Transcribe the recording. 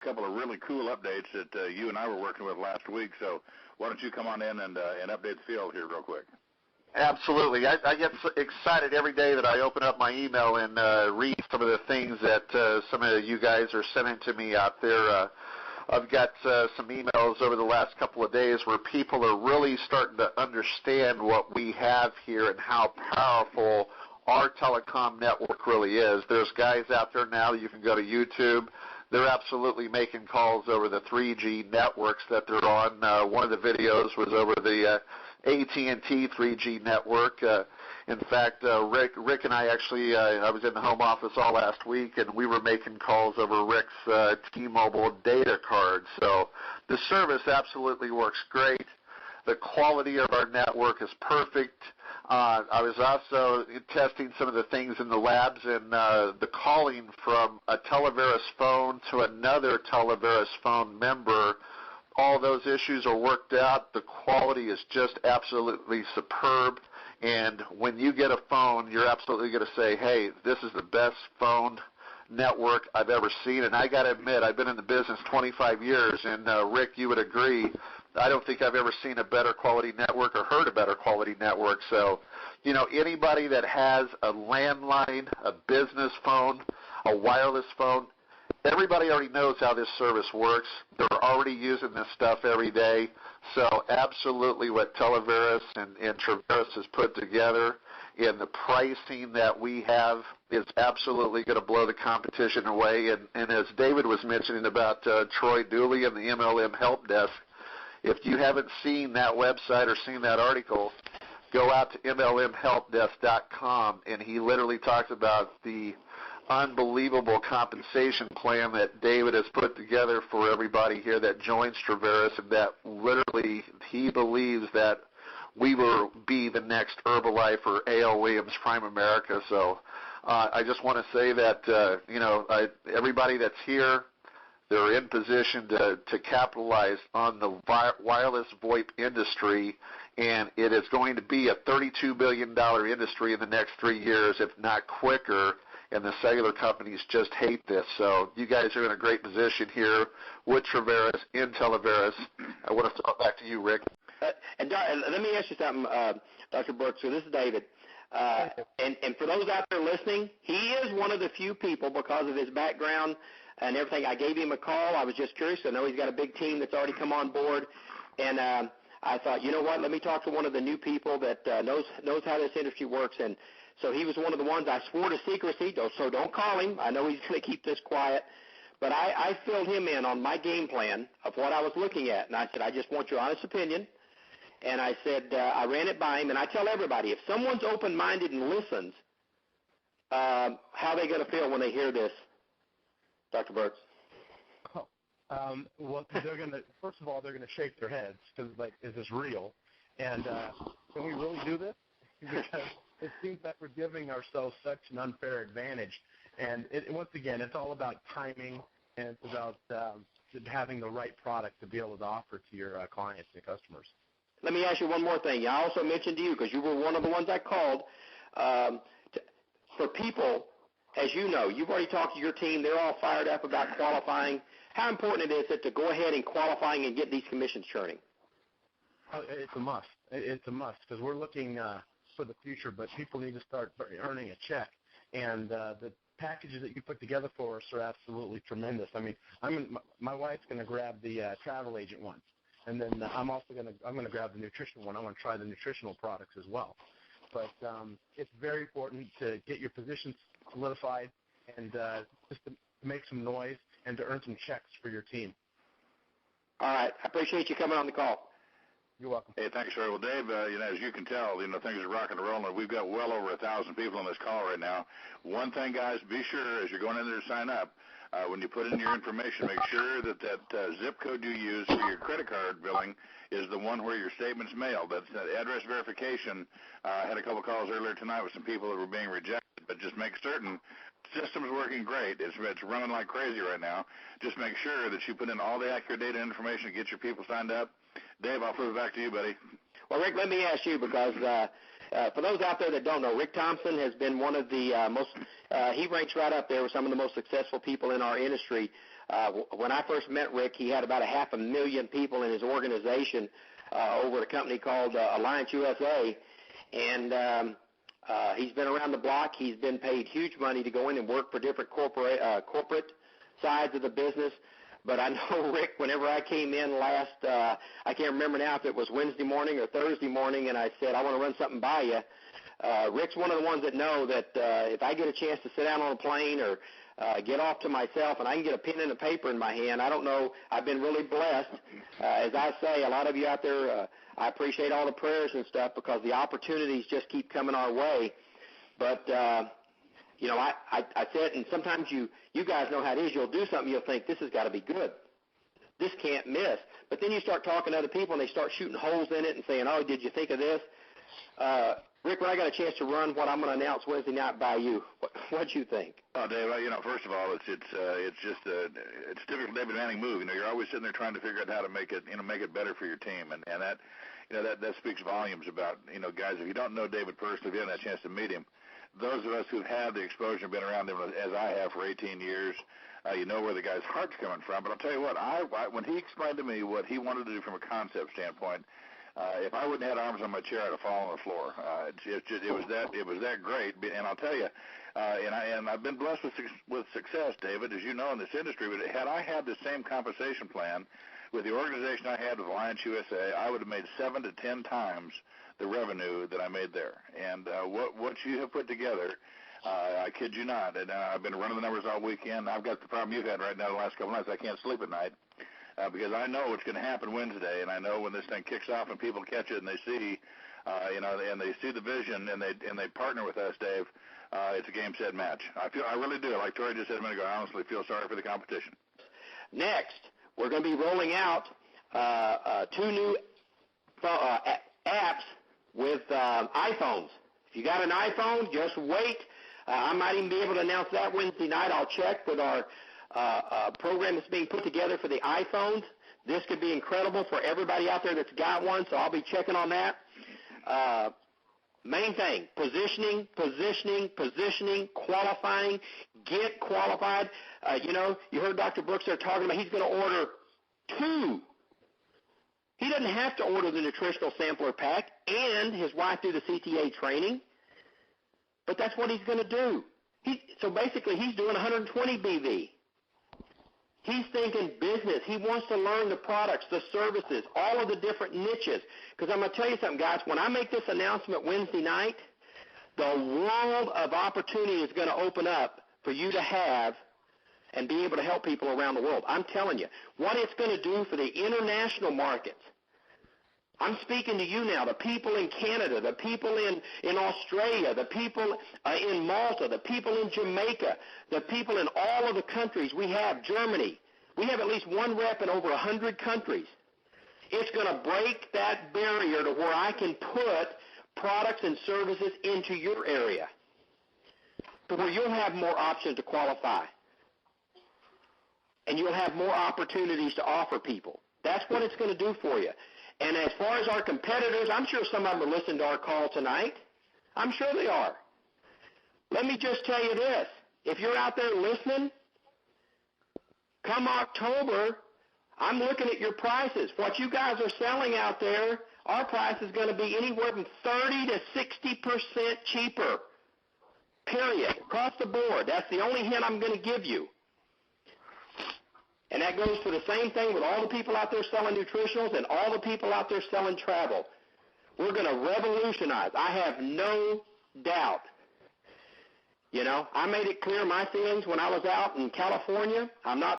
couple of really cool updates that you and I were working with last week. So why don't you come on in and update the field here real quick? Absolutely. I get excited every day that I open up my email and read some of the things that some of you guys are sending to me out there. I've got some emails over the last couple of days where people are really starting to understand what we have here and how powerful our telecom network really is. There's guys out there now, you can go to YouTube. They're absolutely making calls over the 3G networks that they're on. One of the videos was over the AT&T 3G network. In fact, Rick and I actually, I was in the home office all last week, and we were making calls over Rick's T-Mobile data card. So the service absolutely works great. The quality of our network is perfect. I was also testing some of the things in the labs, and the calling from a Televerus phone to another Televerus phone member, all those issues are worked out. The quality is just absolutely superb. And when you get a phone, you're absolutely going to say, hey, this is the best phone network I've ever seen. And I got to admit, I've been in the business 25 years, and Rick, you would agree, I don't think I've ever seen a better quality network or heard a better quality network. So, anybody that has a landline, a business phone, a wireless phone, everybody already knows how this service works. They're already using this stuff every day. So absolutely what Televerus and Traverse has put together and the pricing that we have is absolutely going to blow the competition away. And as David was mentioning about Troy Dooley and the MLM Help Desk, if you haven't seen that website or seen that article, go out to MLMHelpDesk.com, and he literally talks about the unbelievable compensation plan that David has put together for everybody here that joins Traverus, and that literally he believes that we will be the next Herbalife or A.L. Williams Prime America. So I just want to say that, everybody that's here, they're in position to capitalize on the wireless VoIP industry, and it is going to be a $32 billion industry in the next 3 years, if not quicker, and the cellular companies just hate this. So you guys are in a great position here with Traverus, in Televerus. I want to throw it back to you, Rick. And let me ask you something, Dr. Brooks. So this is David. And for those out there listening, he is one of the few people, because of his background and everything. I gave him a call. I was just curious. I know he's got a big team that's already come on board. And I thought, you know what, let me talk to one of the new people that knows how this industry works. And so he was one of the ones I swore to secrecy, so don't call him. I know he's going to keep this quiet. But I filled him in on my game plan of what I was looking at. And I said, I just want your honest opinion. And I said, I ran it by him. And I tell everybody, if someone's open-minded and listens, how are they going to feel when they hear this, Dr. Burks? Well, they're going to, first of all, they're going to shake their heads because, is this real? And can we really do this? Because it seems that we're giving ourselves such an unfair advantage. And once again, it's all about timing, and it's about having the right product to be able to offer to your clients and customers. Let me ask you one more thing. I also mentioned to you, because you were one of the ones I called, for people, as you know, you've already talked to your team. They're all fired up about qualifying. How important is it to go ahead and qualifying and get these commissions churning? It's a must. It's a must, because we're looking for the future, but people need to start earning a check. And the packages that you put together for us are absolutely tremendous. I mean, my wife's going to grab the travel agent one, and then I'm going to grab the nutritional one. I want to try the nutritional products as well. But it's very important to get your positions solidified and just to make some noise and to earn some checks for your team. All right. I appreciate you coming on the call. You're welcome. Hey, thanks, sir. Well, Dave, as you can tell, things are rocking and rolling. We've got well over 1,000 people on this call right now. One thing, guys, be sure as you're going in there to sign up, when you put in your information, make sure that zip code you use for your credit card billing is the one where your statement's mailed. That's that address verification. I had a couple calls earlier tonight with some people that were being rejected, but just make certain system's working great. It's running like crazy right now. Just make sure that you put in all the accurate data and information to get your people signed up. Dave, I'll flip it back to you, buddy. Well, Rick, let me ask you, because for those out there that don't know, Rick Thompson has been one of the he ranks right up there with some of the most successful people in our industry When I first met Rick, he had about 500,000 people in his organization over at a company called Alliance USA, and he's been around the block. He's been paid huge money to go in and work for different corporate sides of the business. But I know, Rick, whenever I came in last, I can't remember now if it was Wednesday morning or Thursday morning, and I said, I want to run something by you. Rick's one of the ones that know that if I get a chance to sit down on a plane or get off to myself and I can get a pen and a paper in my hand, I don't know, I've been really blessed. As I say, a lot of you out there, I appreciate all the prayers and stuff because the opportunities just keep coming our way. But, you know, I said, and sometimes you guys know how it is. You'll do something, you'll think, this has got to be good. This can't miss. But then you start talking to other people, and they start shooting holes in it and saying, oh, did you think of this? Rick, when I got a chance to run what I'm going to announce Wednesday night by you, what'd you think? Oh, Dave, you know, first of all, it's typical David Manning move. You know, you're always sitting there trying to figure out how to make it better for your team, and that, you know, that speaks volumes about, you know, guys. If you don't know David personally, if you haven't had a chance to meet him, those of us who've had the exposure, been around him as I have for 18 years, you know where the guy's heart's coming from. But I'll tell you what, when he explained to me what he wanted to do from a concept standpoint, if I wouldn't have had arms on my chair, I'd have fallen on the floor. It was that great. And I'll tell you, and I've been blessed with success, David, as you know, in this industry. But had I had the same compensation plan with the organization I had with Alliance USA, I would have made 7 to 10 times the revenue that I made there. And what you have put together, I kid you not, and I've been running the numbers all weekend. I've got the problem you've had right now the last couple of nights. I can't sleep at night because I know what's going to happen Wednesday, and I know when this thing kicks off and people catch it and they see, you know, and they see the vision and they partner with us, Dave. It's a game, set, match. I really do. Like Tori just said a minute ago, I honestly feel sorry for the competition. Next, we're going to be rolling out 2 new apps with iPhones. If you got an iPhone, just wait. I might even be able to announce that Wednesday night. I'll check with our program that's being put together for the iPhones. This could be incredible for everybody out there that's got one, so I'll be checking on that. Main thing, positioning, qualifying, get qualified. You know, you heard Dr. Brooks there talking about he's going to order 2. He doesn't have to order the nutritional sampler pack and his wife do the CTA training, but that's what he's going to do. So basically he's doing 120 BV. He's thinking business. He wants to learn the products, the services, all of the different niches. Because I'm going to tell you something, guys. When I make this announcement Wednesday night, the world of opportunity is going to open up for you to have and be able to help people around the world. I'm telling you, what it's going to do for the international markets. I'm speaking to you now, the people in Canada, the people in Australia, the people in Malta, the people in Jamaica, the people in all of the countries. We have Germany. We have at least one rep in over 100 countries. It's going to break that barrier to where I can put products and services into your area to where you'll have more options to qualify. And you'll have more opportunities to offer people. That's what it's going to do for you. And as far as our competitors, I'm sure some of them are listening to our call tonight. I'm sure they are. Let me just tell you this. If you're out there listening, come October, I'm looking at your prices. What you guys are selling out there, our price is going to be anywhere from 30 to 60% cheaper, period, across the board. That's the only hint I'm going to give you. And that goes for the same thing with all the people out there selling nutritionals and all the people out there selling travel. We're going to revolutionize. I have no doubt. You know, I made it clear my feelings when I was out in California. I'm not